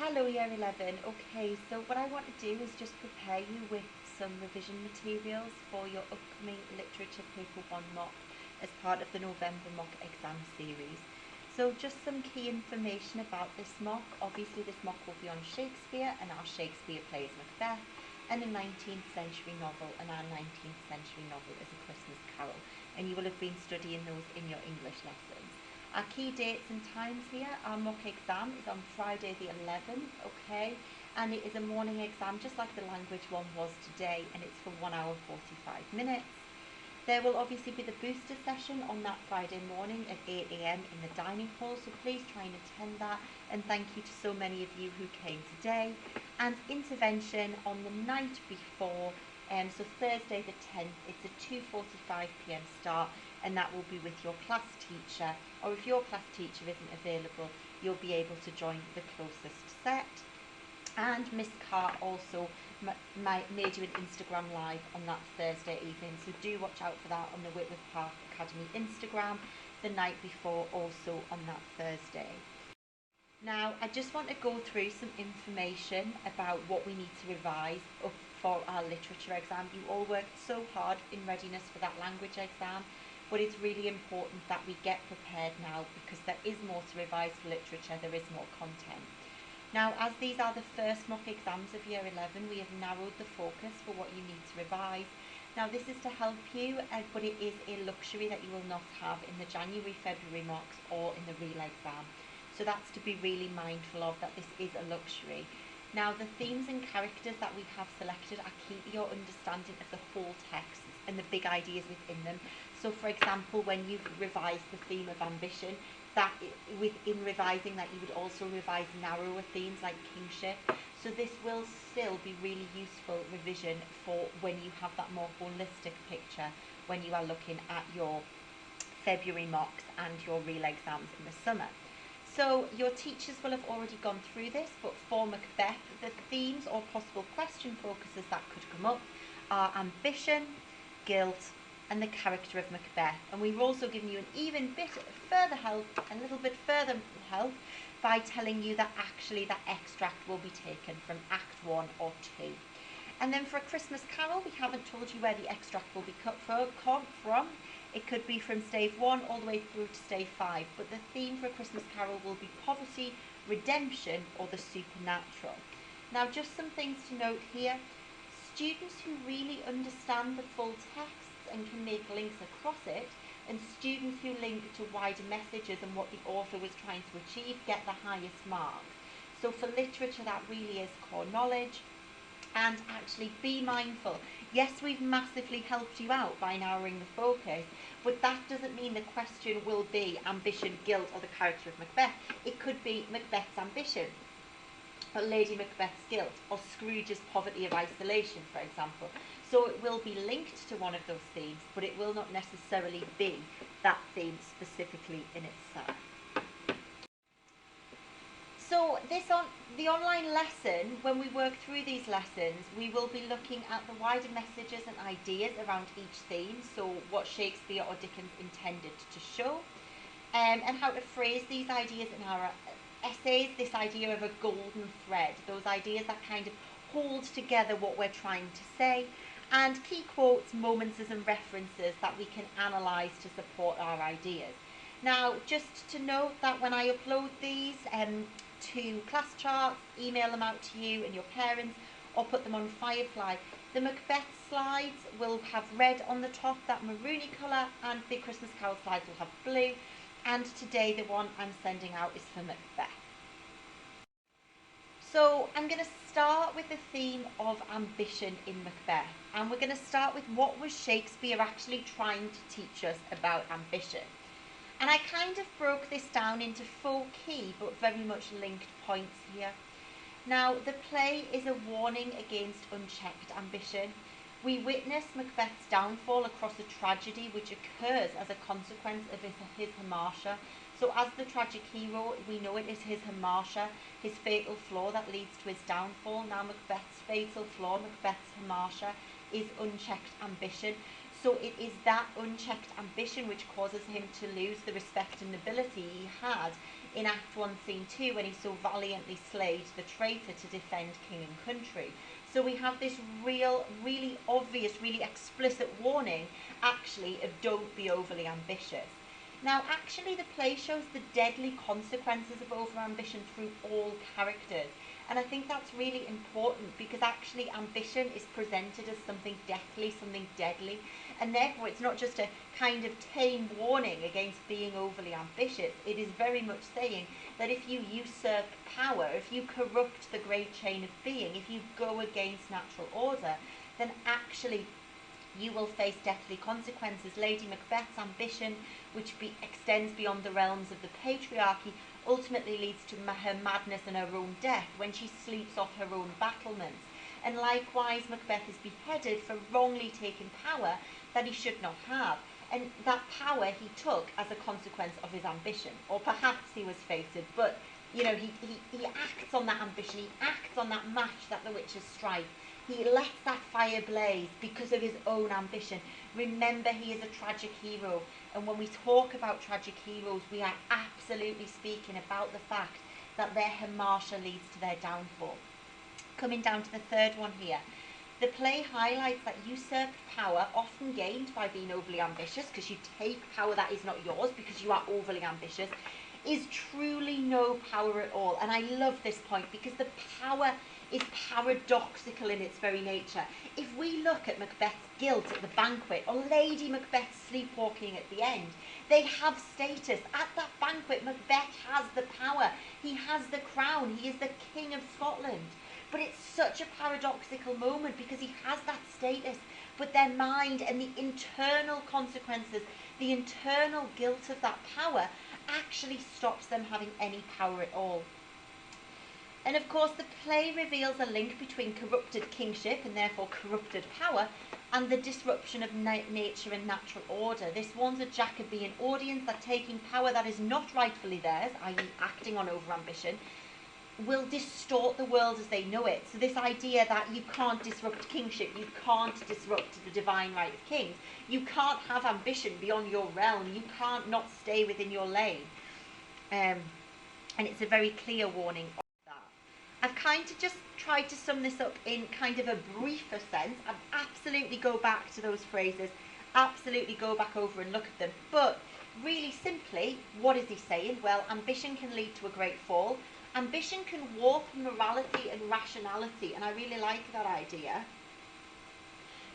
Hello Year 11. Okay, so what I want to do is just prepare you with some revision materials for your upcoming Literature Paper 1 mock as part of the November mock exam series. So just some key information about this mock. Obviously this mock will be on Shakespeare and our Shakespeare plays Macbeth, and a 19th century novel, and our 19th century novel is A Christmas Carol, and you will have been studying those in your English lessons. Our key dates and times here, our mock exam is on Friday the 11th, okay, and it is a morning exam just like the language one was today, and it's for 1 hour 45 minutes. There will obviously be the booster session on that Friday morning at 8 AM in the dining hall, so please try and attend that, and thank you to so many of you who came today. And intervention on the night before, so Thursday the 10th, it's a 2:45 PM start, and that will be with your class teacher, or if your class teacher isn't available, you'll be able to join the closest set. And Miss Carr also made you an Instagram live on that Thursday evening, so do watch out for that on the Whitworth Park Academy Instagram the night before, also on that Thursday. Now, I just want to go through some information about what we need to revise up for our literature exam. You all worked so hard in readiness for that language exam, but it's really important that we get prepared now because there is more to revise for literature, there is more content. Now, as these are the first mock exams of Year 11, we have narrowed the focus for what you need to revise. Now, this is to help you, but it is a luxury that you will not have in the January-February mocks or in the real exam. So that's to be really mindful of, that this is a luxury. Now, the themes and characters that we have selected are key to your understanding of the whole text and the big ideas within them. So, for example, when you've revised the theme of ambition, that within revising that you would also revise narrower themes like kingship. So this will still be really useful revision for when you have that more holistic picture when you are looking at your February mocks and your real exams in the summer. So your teachers will have already gone through this, but for Macbeth, the themes or possible question focuses that could come up are ambition, guilt, and the character of Macbeth. And we've also given you an even bit further help, a little bit further help, by telling you that actually that extract will be taken from Act 1 or 2. And then for A Christmas Carol, we haven't told you where the extract will be cut from. It could be from stave 1 all the way through to stave 5, but the theme for A Christmas Carol will be poverty, redemption, or the supernatural. Now, just some things to note here. Students who really understand the full text and can make links across it, and students who link to wider messages and what the author was trying to achieve get the highest marks. So for literature, that really is core knowledge. And actually be mindful. Yes, we've massively helped you out by narrowing the focus, but that doesn't mean the question will be ambition, guilt, or the character of Macbeth. It could be Macbeth's ambition, or Lady Macbeth's guilt, or Scrooge's poverty of isolation, for example. So it will be linked to one of those themes, but it will not necessarily be that theme specifically in itself. So the online lesson, when we work through these lessons, we will be looking at the wider messages and ideas around each theme, so what Shakespeare or Dickens intended to show, and how to phrase these ideas in our essays, this idea of a golden thread, those ideas that kind of hold together what we're trying to say, and key quotes, moments and references that we can analyse to support our ideas. Now, just to note that when I upload these to class charts, email them out to you and your parents, or put them on Firefly, the Macbeth slides will have red on the top, that maroony colour, and the Christmas Carol slides will have blue. And today the one I'm sending out is for Macbeth. So I'm going to start with the theme of ambition in Macbeth, and we're going to start with what was Shakespeare actually trying to teach us about ambition. And I kind of broke this down into 4 key but very much linked points here. Now, the play is a warning against unchecked ambition. We witness Macbeth's downfall across a tragedy which occurs as a consequence of his hamartia. So as the tragic hero, we know it is his hamartia, his fatal flaw, that leads to his downfall. Now Macbeth's fatal flaw, Macbeth's hamartia, is unchecked ambition. So it is that unchecked ambition which causes him to lose the respect and nobility he had in Act 1, Scene 2, when he so valiantly slayed the traitor to defend king and country. So we have this really obvious, really explicit warning, actually, of don't be overly ambitious. Now, actually, the play shows the deadly consequences of overambition through all characters. And I think that's really important, because actually ambition is presented as something deathly, something deadly. And therefore, it's not just a kind of tame warning against being overly ambitious. It is very much saying that if you usurp power, if you corrupt the great chain of being, if you go against natural order, then actually you will face deathly consequences. Lady Macbeth's ambition, which extends beyond the realms of the patriarchy, ultimately leads to her madness and her own death when she sleeps off her own battlements. And likewise, Macbeth is beheaded for wrongly taking power that he should not have. And that power he took as a consequence of his ambition. Or perhaps he was fated, but he acts on that ambition, he acts on that match that the witches strike. He lets that fire blaze because of his own ambition. Remember, he is a tragic hero. And when we talk about tragic heroes, we are absolutely speaking about the fact that their hamartia leads to their downfall. Coming down to the third one here. The play highlights that usurped power, often gained by being overly ambitious, because you take power that is not yours because you are overly ambitious, is truly no power at all. And I love this point, because the power is paradoxical in its very nature. If we look at Macbeth's guilt at the banquet, or Lady Macbeth's sleepwalking at the end, they have status. At that banquet, Macbeth has the power. He has the crown. He is the King of Scotland. But it's such a paradoxical moment, because he has that status, but their mind and the internal consequences, the internal guilt of that power, actually stops them having any power at all. And of course, the play reveals a link between corrupted kingship, and therefore corrupted power, and the disruption of nature and natural order. This warns a Jacobean audience that taking power that is not rightfully theirs, i.e. acting on overambition, will distort the world as they know it. So this idea that you can't disrupt kingship, you can't disrupt the divine right of kings, you can't have ambition beyond your realm, you can't not stay within your lane. And it's a very clear warning of that. I've kind of just tried to sum this up in kind of a briefer sense. I'd absolutely go back to those phrases, absolutely go back over and look at them. But really simply, what is he saying? Well, ambition can lead to a great fall. Ambition can warp morality and rationality, and I really like that idea.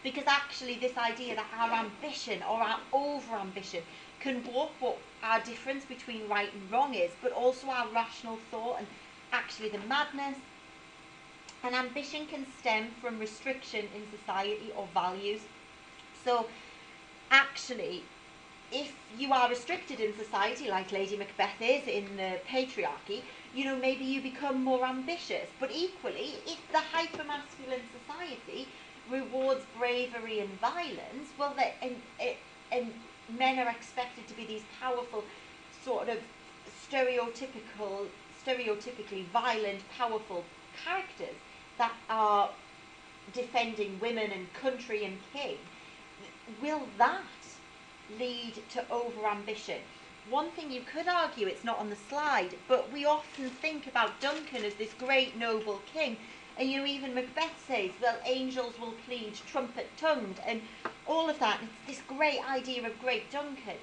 Because actually this idea that our ambition or our over-ambition can warp what our difference between right and wrong is, but also our rational thought and actually the madness. And ambition can stem from restriction in society or values. So actually, if you are restricted in society, like Lady Macbeth is in the patriarchy, maybe you become more ambitious. But equally, if the hyper-masculine society rewards bravery and violence, well, and men are expected to be these powerful, sort of stereotypically violent, powerful characters that are defending women and country and king, will that lead to over-ambition? One thing you could argue, it's not on the slide, but we often think about Duncan as this great noble king, and even Macbeth says, well, angels will plead trumpet-tongued, and all of that. It's this great idea of great Duncan,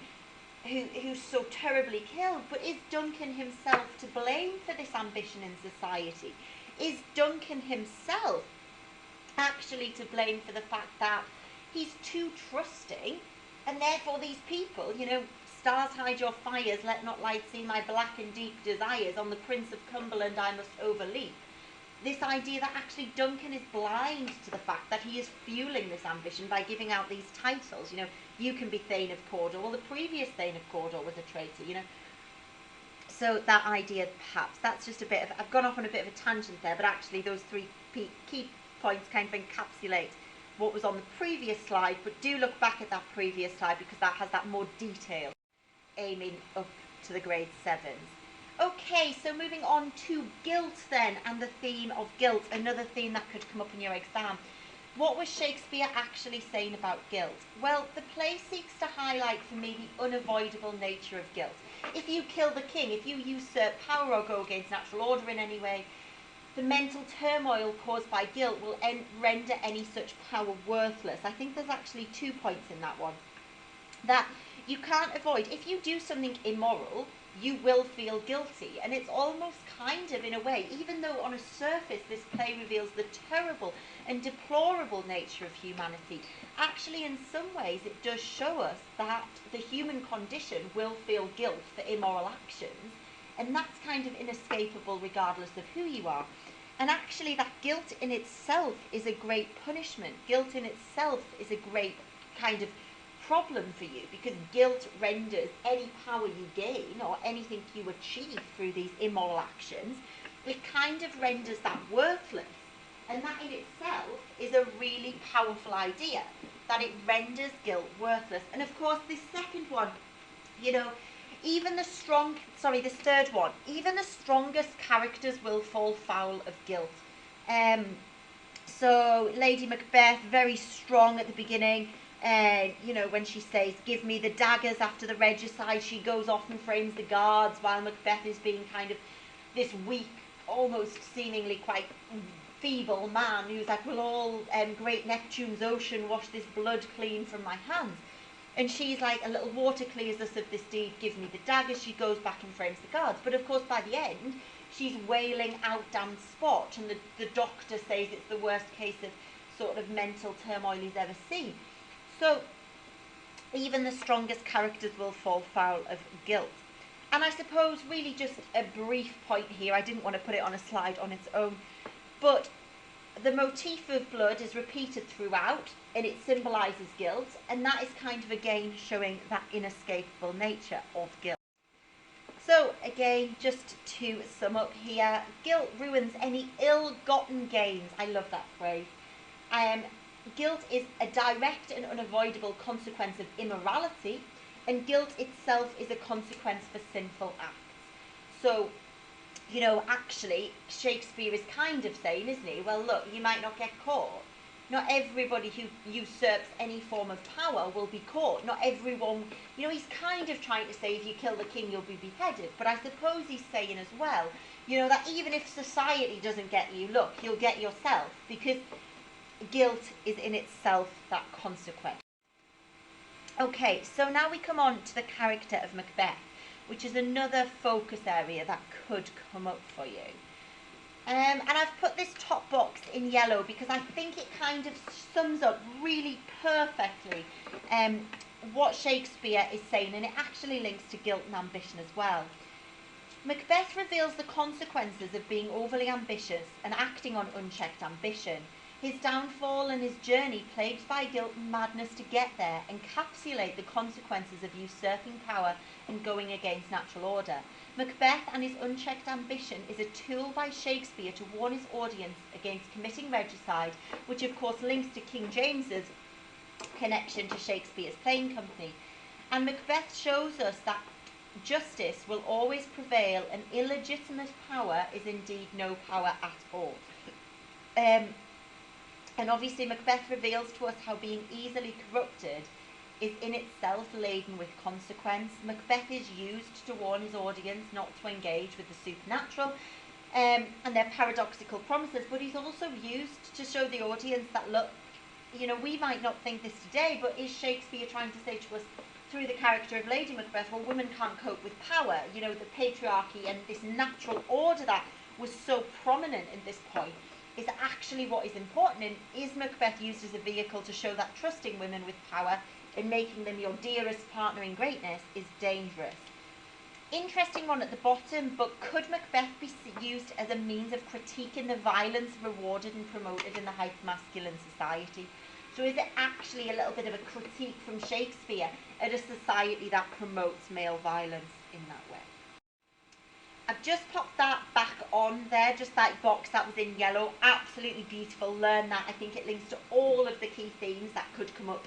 who's so terribly killed. But is Duncan himself to blame for this ambition in society? Is Duncan himself actually to blame for the fact that he's too trusting, and therefore these people, stars hide your fires, let not light see my black and deep desires, on the Prince of Cumberland I must overleap. This idea that actually Duncan is blind to the fact that he is fueling this ambition by giving out these titles. You can be Thane of Cawdor. Well, the previous Thane of Cawdor was a traitor, So that idea, perhaps, that's just I've gone off on a bit of a tangent there, but actually those three key points kind of encapsulate what was on the previous slide. But do look back at that previous slide, because that has that more detail, aiming up to the grade 7s. Okay, so moving on to guilt then, and the theme of guilt, another theme that could come up in your exam. What was Shakespeare actually saying about guilt? Well, the play seeks to highlight for me the unavoidable nature of guilt. if you kill the king, if you usurp power or go against natural order in any way, the mental turmoil caused by guilt will render any such power worthless. I think there's actually 2 points in that one. That you can't avoid. If you do something immoral, you will feel guilty. And it's almost kind of, in a way, even though on a surface this play reveals the terrible and deplorable nature of humanity, actually in some ways it does show us that the human condition will feel guilt for immoral actions. And that's kind of inescapable regardless of who you are. And actually that guilt in itself is a great punishment. Guilt in itself is a great kind of problem for you, because guilt renders any power you gain or anything you achieve through these immoral actions, it kind of renders that worthless. And that in itself is a really powerful idea, that it renders guilt worthless. And of course this second one, this third one, even the strongest characters will fall foul of guilt. So Lady Macbeth, very strong at the beginning, when she says, give me the daggers after the regicide, she goes off and frames the guards while Macbeth is being kind of this weak, almost seemingly quite feeble man who's like, will all great Neptune's ocean wash this blood clean from my hands? And she's like, a little water clears us of this deed, give me the daggers. She goes back and frames the guards. But of course, by the end, she's wailing out damn spot. And the doctor says it's the worst case of sort of mental turmoil he's ever seen. So, even the strongest characters will fall foul of guilt. And I suppose really just a brief point here, I didn't want to put it on a slide on its own, but the motif of blood is repeated throughout, and it symbolises guilt, and that is kind of again showing that inescapable nature of guilt. So again, just to sum up here, guilt ruins any ill-gotten gains. I love that phrase. Guilt is a direct and unavoidable consequence of immorality, and guilt itself is a consequence for sinful acts. So, actually, Shakespeare is kind of saying, isn't he? Well, look, you might not get caught. Not everybody who usurps any form of power will be caught. Not everyone, he's kind of trying to say if you kill the king, you'll be beheaded. But I suppose he's saying as well, that even if society doesn't get you, look, you'll get yourself, because guilt is in itself that consequence. Okay, so now we come on to the character of Macbeth, which is another focus area that could come up for you. And I've put this top box in yellow because I think it kind of sums up really perfectly what Shakespeare is saying, and it actually links to guilt and ambition as well. Macbeth reveals the consequences of being overly ambitious and acting on unchecked ambition. His downfall and his journey, plagued by guilt and madness to get there, encapsulate the consequences of usurping power and going against natural order. Macbeth and his unchecked ambition is a tool by Shakespeare to warn his audience against committing regicide, which of course links to King James's connection to Shakespeare's playing company. And Macbeth shows us that justice will always prevail, and illegitimate power is indeed no power at all. And obviously Macbeth reveals to us how being easily corrupted is in itself laden with consequence. Macbeth is used to warn his audience not to engage with the supernatural and their paradoxical promises, but he's also used to show the audience that, look, we might not think this today, but is Shakespeare trying to say to us through the character of Lady Macbeth, well, women can't cope with power, the patriarchy and this natural order that was so prominent at this point is actually what is important. And is Macbeth used as a vehicle to show that trusting women with power and making them your dearest partner in greatness is dangerous? Interesting one at the bottom, but could Macbeth be used as a means of critiquing the violence rewarded and promoted in the hyper-masculine society? So is it actually a little bit of a critique from Shakespeare at a society that promotes male violence in that way? I've just popped that back on there, just that box that was in yellow. Absolutely beautiful. Learn that. I think it links to all of the key themes that could come up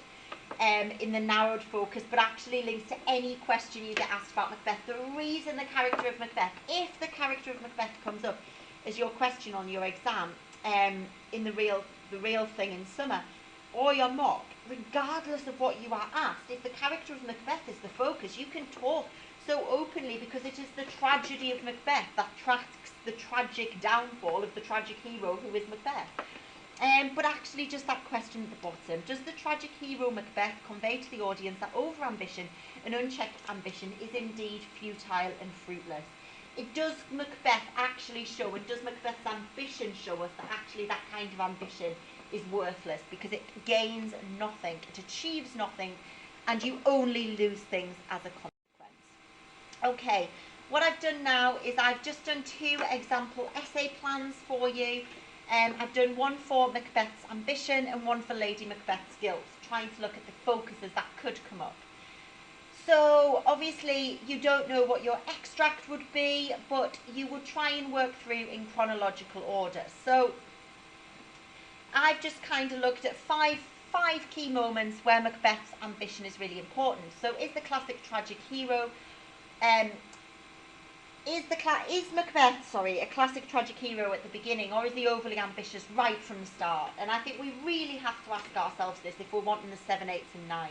in the narrowed focus, but actually links to any question you get asked about Macbeth. The reason the character of Macbeth, if the character of Macbeth comes up as your question on your exam in the real thing in summer, or your mock, regardless of what you are asked, if the character of Macbeth is the focus, you can talk so openly because it is the tragedy of Macbeth that tracks the tragic downfall of the tragic hero who is Macbeth. But actually, just that question at the bottom, does the tragic hero Macbeth convey to the audience that over-ambition and unchecked ambition is indeed futile and fruitless? Does Macbeth actually show, and does Macbeth's ambition show us that actually that kind of ambition is worthless because it gains nothing, it achieves nothing, and you only lose things as a consequence? Okay, what I've done now is I've just done 2 example essay plans for you. I've done one for Macbeth's ambition and one for Lady Macbeth's guilt, trying to look at the focuses that could come up. So obviously you don't know what your extract would be, but you would try and work through in chronological order. So I've just kind of looked at five key moments where Macbeth's ambition is really important. So is the classic tragic hero is Macbeth, a classic tragic hero at the beginning, or is he overly ambitious right from the start? And I think we really have to ask ourselves this if we're wanting the 7, 8s and 9s.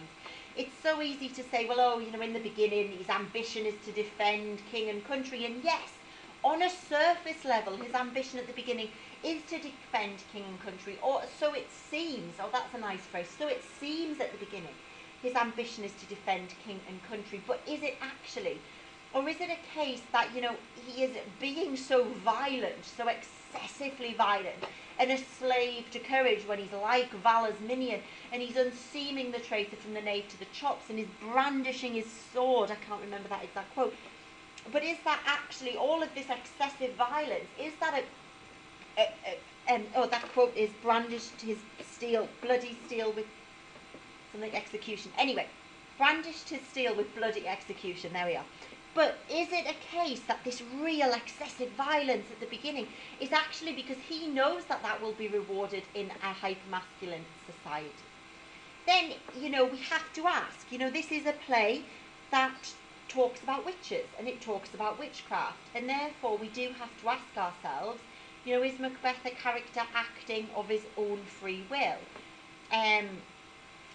It's so easy to say, well, oh, in the beginning, his ambition is to defend king and country. And yes, on a surface level, his ambition at the beginning is to defend king and country. Or so it seems. Oh, that's a nice phrase. So it seems at the beginning, his ambition is to defend king and country. But is it actually? Or is it a case that, he is being so violent, so excessively violent, and a slave to courage when he's like Valor's minion, and he's unseeming the traitor from the knave to the chops, and he's brandishing his sword? I can't remember that exact quote. But is that actually, all of this excessive violence, is that that quote is brandished his steel, bloody steel with something execution. Anyway, brandished his steel with bloody execution, there we are. But is it a case that this real excessive violence at the beginning is actually because he knows that that will be rewarded in a hypermasculine society? Then, we have to ask, this is a play that talks about witches and it talks about witchcraft. And therefore, we do have to ask ourselves, is Macbeth a character acting of his own free will?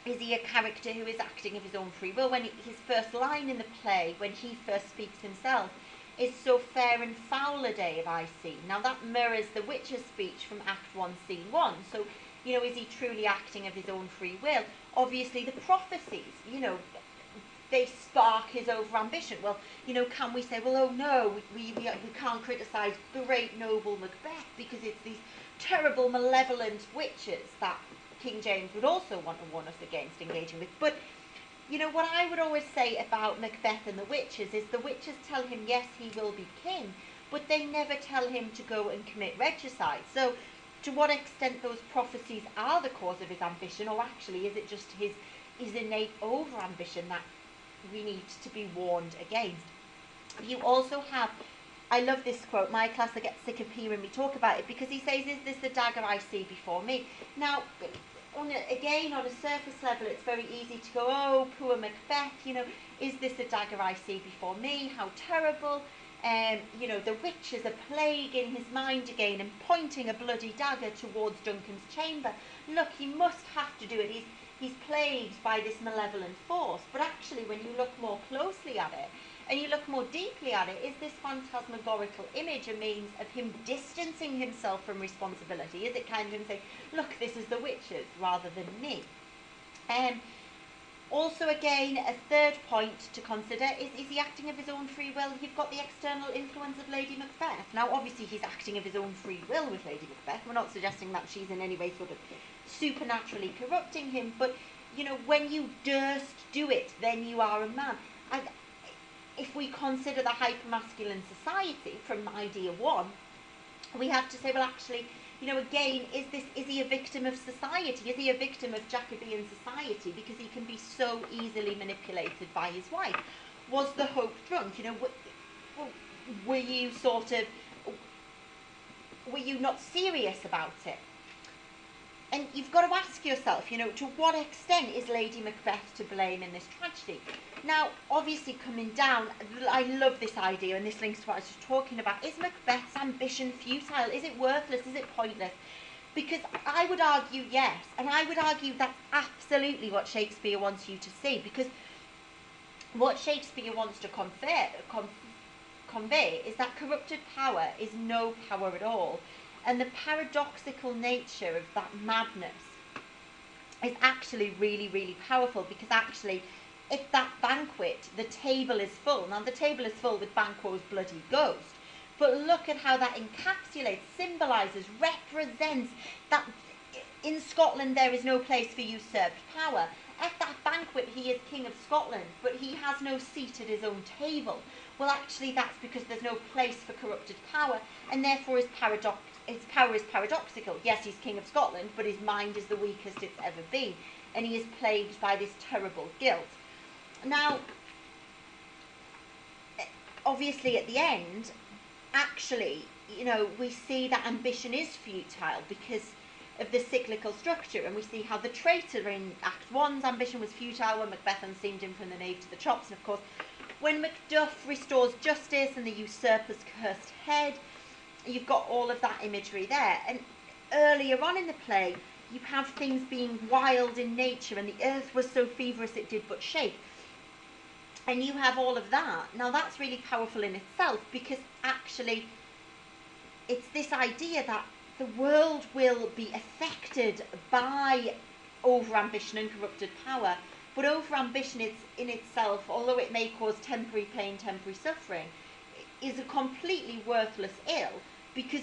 Is he a character who is acting of his own free will? When his first line in the play, when he first speaks himself, is "So fair and foul a day have I seen." Now that mirrors the witch's speech from Act 1, Scene 1. So, is he truly acting of his own free will? Obviously the prophecies, they spark his over-ambition. Well, can we say, well, oh no, we can't criticise great noble Macbeth because it's these terrible malevolent witches that King James would also want to warn us against engaging with. But, what I would always say about Macbeth and the witches is the witches tell him, yes, he will be king, but they never tell him to go and commit regicide. So, to what extent those prophecies are the cause of his ambition, or actually is it just his innate over-ambition that we need to be warned against? You also have, I love this quote, my class will get sick of hearing me talk about it, because he says, is this the dagger I see before me? Now, on a surface level, it's very easy to go, oh, poor Macbeth, is this the dagger I see before me? How terrible. The witch is a plague in his mind again and pointing a bloody dagger towards Duncan's chamber. Look, he must have to do it. He's plagued by this malevolent force. But actually, when you look more closely at it, and you look more deeply at it, is this phantasmagorical image a means of him distancing himself from responsibility? Is it kind of him saying, look, this is the witches rather than me? Also, again, a third point to consider is he acting of his own free will? You've got the external influence of Lady Macbeth. Now, obviously, he's acting of his own free will with Lady Macbeth. We're not suggesting that she's in any way sort of supernaturally corrupting him, but, when you durst do it, then you are a man. And if we consider the hypermasculine society from idea 1, we have to say, well, actually, again, is he a victim of society? Is he a victim of Jacobean society because he can be so easily manipulated by his wife? Was the hope drunk? Were you not serious about it? And you've got to ask yourself, to what extent is Lady Macbeth to blame in this tragedy? Now, obviously coming down, I love this idea, and this links to what I was just talking about. Is Macbeth's ambition futile? Is it worthless? Is it pointless? Because I would argue yes, and I would argue that's absolutely what Shakespeare wants you to see, because what Shakespeare wants to convey is that corrupted power is no power at all. And the paradoxical nature of that madness is actually really, really powerful, because actually at that banquet, the table is full. Now, the table is full with Banquo's bloody ghost. But look at how that encapsulates, symbolises, represents that in Scotland there is no place for usurped power. At that banquet he is King of Scotland, but he has no seat at his own table. Well, actually that's because there's no place for corrupted power, and therefore his power is paradoxical. Yes, he's King of Scotland, but his mind is the weakest it's ever been, and he is plagued by this terrible guilt. Now, obviously at the end, actually, you know, we see that ambition is futile because of the cyclical structure, and we see how the traitor in Act 1's ambition was futile when Macbeth unseamed him from the nave to the chops, and of course when Macduff restores justice and the usurper's cursed head, you've got all of that imagery there. And earlier on in the play you have things being wild in nature, and the earth was so feverous it did but shake, and you have all of that. Now that's really powerful in itself, because actually it's this idea that the world will be affected by over-ambition and corrupted power, but over-ambition in itself, although it may cause temporary pain, temporary suffering, is a completely worthless ill, because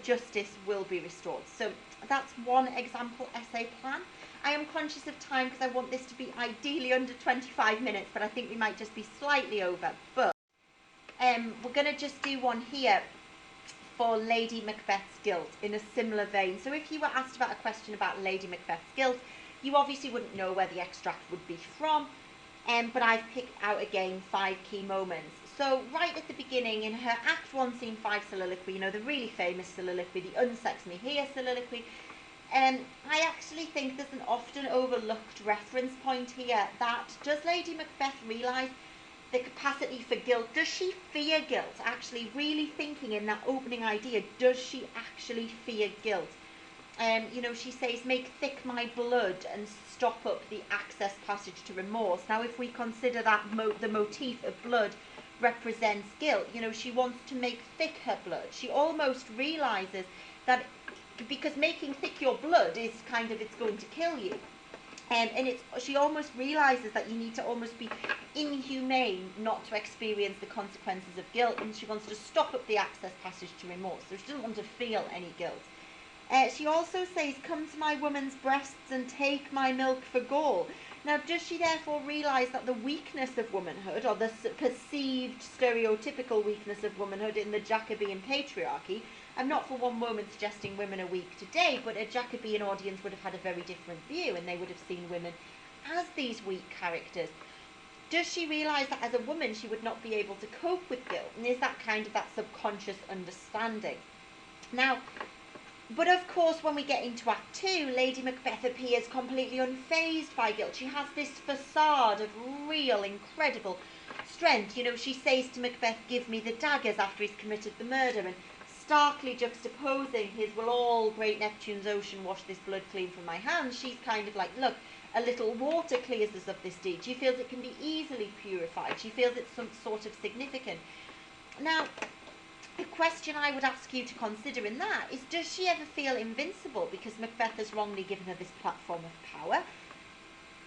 justice will be restored. So that's one example essay plan. I am conscious of time because I want this to be ideally under 25 minutes, but I think we might just be slightly over. But we're going to just do one here for Lady Macbeth's guilt in a similar vein. So if you were asked about a question about Lady Macbeth's guilt, you obviously wouldn't know where the extract would be from, but I've picked out again 5 key moments. So right at the beginning, in her Act 1 Scene 5 soliloquy, you know, the really famous soliloquy, the unsex me here soliloquy, I actually think there's an often overlooked reference point here, that does Lady Macbeth realise the capacity for guilt? Does she fear guilt? Actually, really thinking in that opening idea, does she actually fear guilt? You know, she says, make thick my blood and stop up the access passage to remorse. Now, if we consider that the motif of blood represents guilt, you know, she wants to make thick her blood. She almost realises that because making thick your blood is kind of, it's going to kill you. And she almost realises that you need to almost be inhumane not to experience the consequences of guilt, and she wants to stop up the access passage to remorse, so she doesn't want to feel any guilt. She also says, come to my woman's breasts and take my milk for gall. Now, does she therefore realise that the weakness of womanhood, or the perceived stereotypical weakness of womanhood in the Jacobean patriarchy, I'm not for one moment suggesting women are weak today, but a Jacobean audience would have had a very different view, and they would have seen women as these weak characters. Does she realise that as a woman she would not be able to cope with guilt? And is that kind of that subconscious understanding? Now, but of course, when we get into Act 2, Lady Macbeth appears completely unfazed by guilt. She has this facade of real, incredible strength. You know, she says to Macbeth, give me the daggers, after he's committed the murder, and starkly juxtaposing his, will all great Neptune's ocean wash this blood clean from my hands, she's kind of like, look, a little water clears us of this deed. She feels it can be easily purified. She feels it's some sort of significant. Now, the question I would ask you to consider in that is, does she ever feel invincible because Macbeth has wrongly given her this platform of power,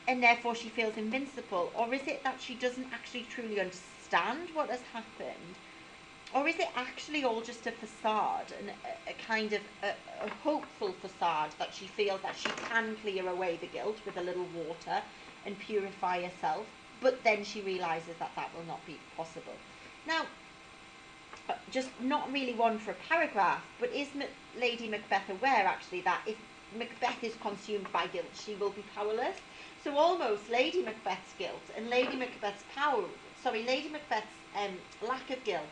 and therefore she feels invincible? Or is it that she doesn't actually truly understand what has happened? Or is it actually all just a facade, and a kind of a hopeful facade, that she feels that she can clear away the guilt with a little water and purify herself, but then she realises that that will not be possible? Now, just not really one for a paragraph, but is Lady Macbeth aware actually that if Macbeth is consumed by guilt, she will be powerless? So almost Lady Macbeth's guilt and Lady Macbeth's lack of guilt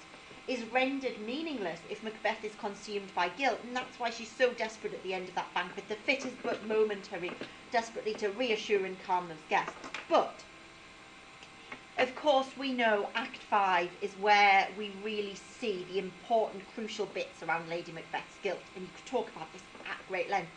is rendered meaningless if Macbeth is consumed by guilt, and that's why she's so desperate at the end of that banquet. The fit is but momentary, desperately to reassure and calm those guests. But of course we know Act 5 is where we really see the important, crucial bits around Lady Macbeth's guilt, and you could talk about this at great length.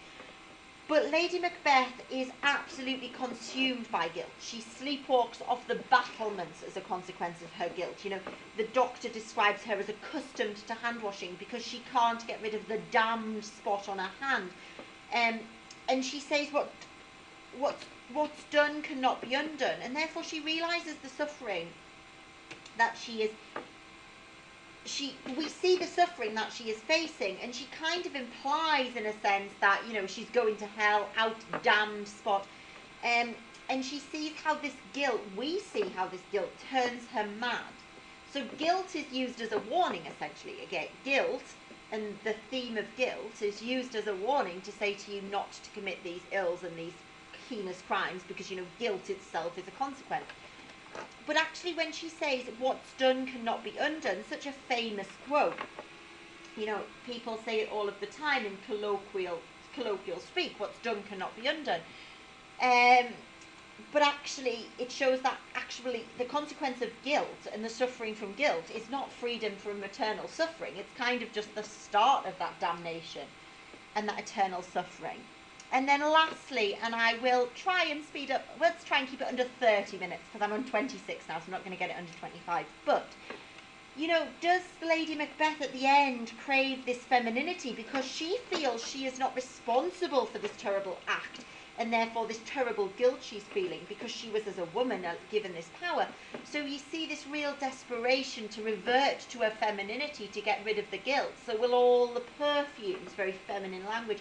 But Lady Macbeth is absolutely consumed by guilt. She sleepwalks off the battlements as a consequence of her guilt. You know, the doctor describes her as accustomed to hand washing because she can't get rid of the damned spot on her hand. And she says what's done cannot be undone, and therefore she realises the suffering that we see the suffering that she is facing, and she kind of implies in a sense that, you know, she's going to hell, out damned spot, and she sees how this guilt, we see how this guilt turns her mad. So guilt is used as a warning, essentially. Again, guilt and the theme of guilt is used as a warning to say to you not to commit these ills and these heinous crimes, because, you know, guilt itself is a consequence. But actually, when she says what's done cannot be undone, such a famous quote, you know, people say it all of the time in colloquial speak, what's done cannot be undone. But actually, it shows that actually the consequence of guilt and the suffering from guilt is not freedom from eternal suffering. It's kind of just the start of that damnation and that eternal suffering. And then lastly, and I will try and speed up, let's try and keep it under 30 minutes, because I'm on 26 now, so I'm not going to get it under 25. But, you know, does Lady Macbeth at the end crave this femininity because she feels she is not responsible for this terrible act, and therefore this terrible guilt she's feeling because she was, as a woman, given this power? So you see this real desperation to revert to her femininity to get rid of the guilt. So will all the perfumes, very feminine language,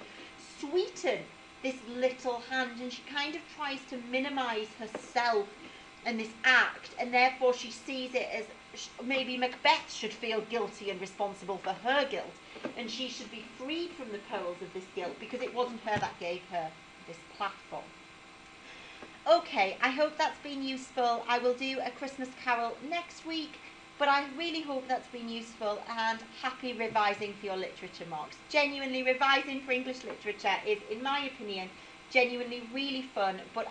sweeten this little hand? And she kind of tries to minimise herself and this act, and therefore she sees it as maybe Macbeth should feel guilty and responsible for her guilt, and she should be freed from the perils of this guilt because it wasn't her that gave her this platform. Okay, I hope that's been useful. I will do a Christmas Carol next week, but I really hope that's been useful, and happy revising for your literature marks. Genuinely, revising for English literature is, in my opinion, genuinely really fun, but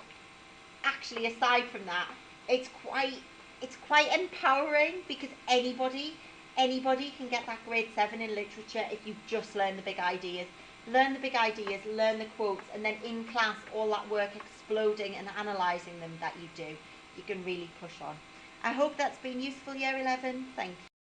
actually, aside from that, it's quite empowering, because anybody can get that grade 7 in literature if you just learn the big ideas. Learn the big ideas, learn the quotes, and then in class, all that work exploding and analysing them that you do, you can really push on. I hope that's been useful, Year 11. Thank you.